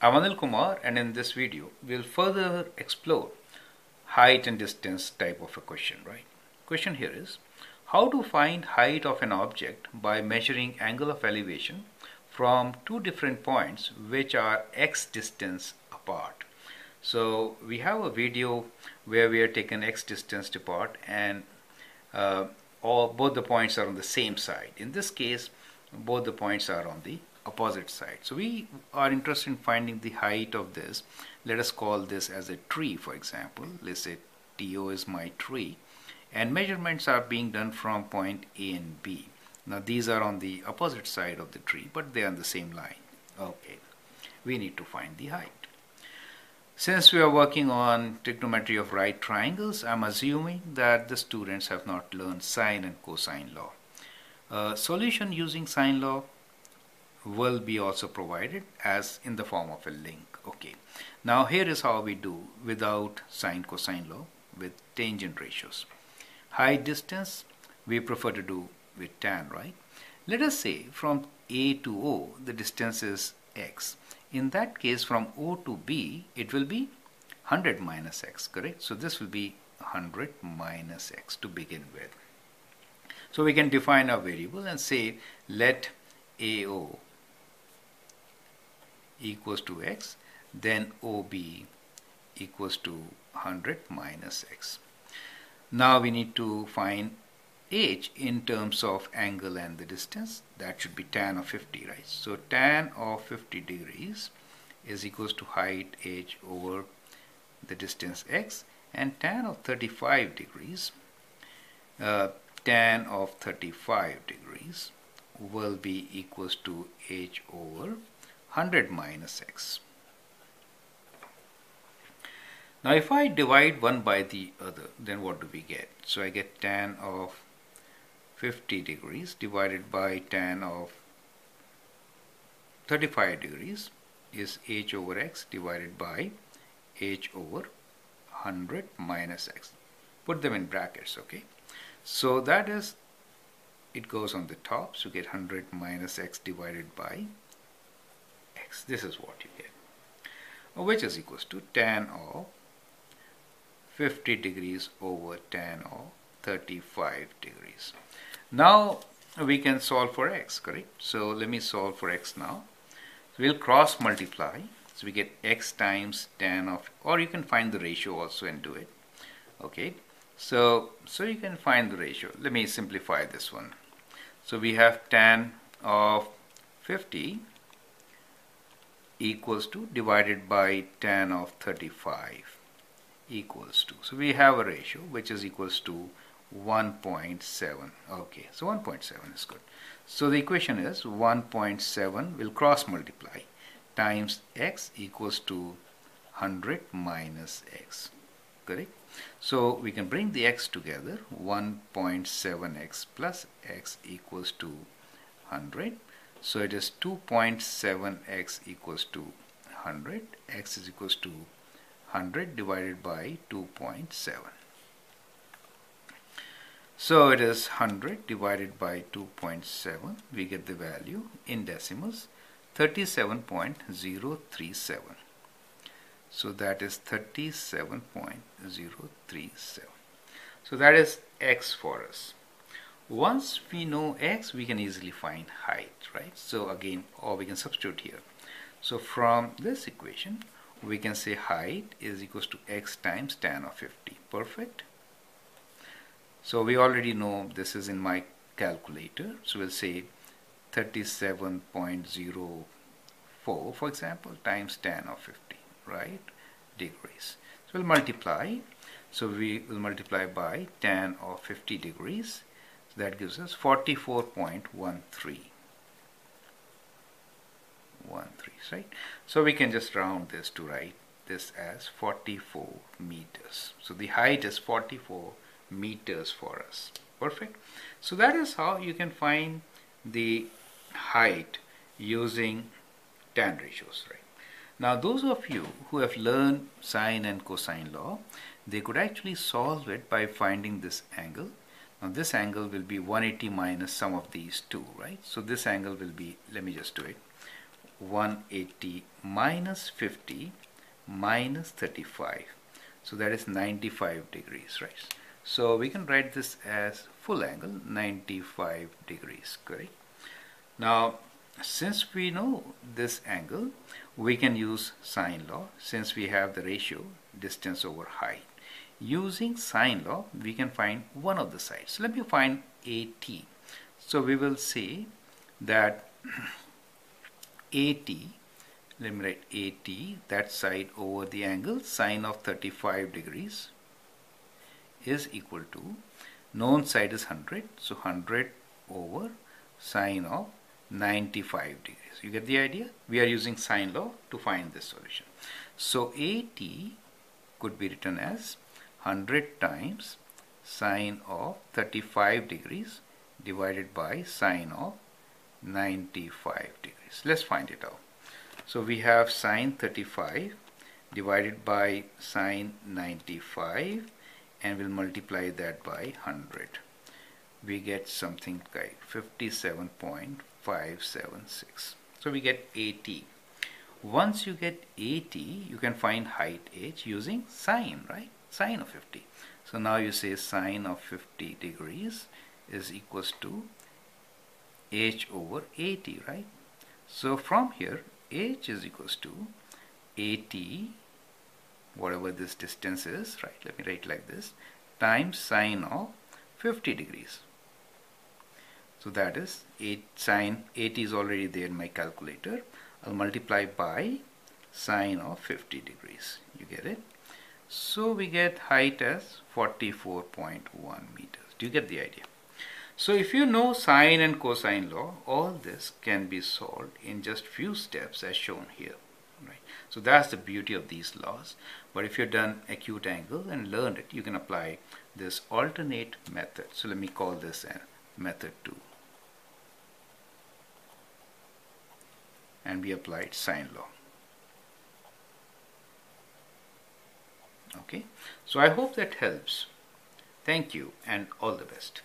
I'm Anil Kumar, and in this video we'll further explore height and distance type of a question, right? Question here is how to find height of an object by measuring angle of elevation from two different points which are x distance apart. So we have a video where we are taken x distance apart and both the points are on the same side. In this case, both the points are on the opposite side. So we are interested in finding the height of this. Let us call this as a tree, for example. Let's say TO is my tree, and measurements are being done from point A and B. Now these are on the opposite side of the tree, but they are on the same line. Okay, we need to find the height. Since we are working on trigonometry of right triangles, I'm assuming that the students have not learned sine and cosine law. Solution using sine law will be also provided as in the form of a link. Okay, now here is how we do without sine cosine law with tangent ratios. Height distance we prefer to do with tan, right? Let us say from A to O the distance is x. In that case, from O to B it will be 100 minus x, correct? So this will be 100 minus x to begin with. So we can define our variable and say let AO equals to x, then OB equals to 100 minus x. Now we need to find h in terms of angle and the distance. That should be tan of 50, right? So tan of 50 degrees is equals to height h over the distance x, and tan of 35 degrees will be equals to h over 100 minus x. Now if I divide one by the other, then what do we get? So I get tan of 50 degrees divided by tan of 35 degrees is h over x divided by h over 100 minus x. Put them in brackets, okay? So that is, it goes on the top, so you get 100 minus x divided by x. This is what you get, which is equals to tan of 50 degrees over tan of 35 degrees. Now we can solve for x, correct? So let me solve for x now. So we'll cross multiply. So we get x times tan of, or you can find the ratio also and do it. Okay. So you can find the ratio. Let me simplify this one. So we have tan of 50 equals to divided by tan of 35 equals to. So we have a ratio which is equals to 1.7. Okay, so 1.7 is good. So the equation is 1.7 will cross multiply times x equals to 100 minus x, correct? So we can bring the x together. 1.7x plus x equals to 100. So it is 2.7x equals to 100. X is equals to 100 divided by 2.7. So it is 100 divided by 2.7. We get the value in decimals 37.037. So that is 37.037. So that is x for us. Once we know x, we can easily find height, right? So again, or we can substitute here. So from this equation, we can say height is equals to x times tan of 50. Perfect. So we already know this is in my calculator. So we'll say 37.04, for example, times tan of 50, right? Degrees. So we'll multiply. So we will multiply by tan of 50 degrees. So that gives us 44.13. Right? So we can just round this to write this as 44 meters. So the height is 44 meters for us. Perfect. So that is how you can find the height using tan ratios, right? Now those of you who have learned sine and cosine law, they could actually solve it by finding this angle. Now this angle will be 180 minus some of these two, right? So this angle will be, let me just do it, 180 minus 50 minus 35. So that is 95 degrees, right? So we can write this as full angle 95 degrees, correct? Now, since we know this angle, we can use sine law since we have the ratio distance over height. Using sine law, we can find one of the sides. So let me find AT. So we will say that AT, let me write AT, that side over the angle sine of 35 degrees is equal to, known side is 100, so 100 over sine of 95 degrees. You get the idea? We are using sine law to find this solution. So AT could be written as 100 times sine of 35 degrees divided by sine of 95 degrees. Let's find it out. So we have sine 35 divided by sine 95, and we'll multiply that by 100. We get something like 57.576. So we get AT. Once you get AT, you can find height h using sine, right? Sine of 50. So now you say sine of 50 degrees is equals to h over AT, right? So from here, h is equals to AT, whatever this distance is, right? Let me write like this, times sine of 50 degrees. So that is 8 sine, 8 is already there in my calculator. I'll multiply by sine of 50 degrees. You get it? So we get height as 44.1 meters. Do you get the idea? So if you know sine and cosine law, all this can be solved in just few steps as shown here. Right? So that's the beauty of these laws. But if you've done acute angle and learned it, you can apply this alternate method. So let me call this method 2. And we applied sine law. Okay, so I hope that helps. Thank you and all the best.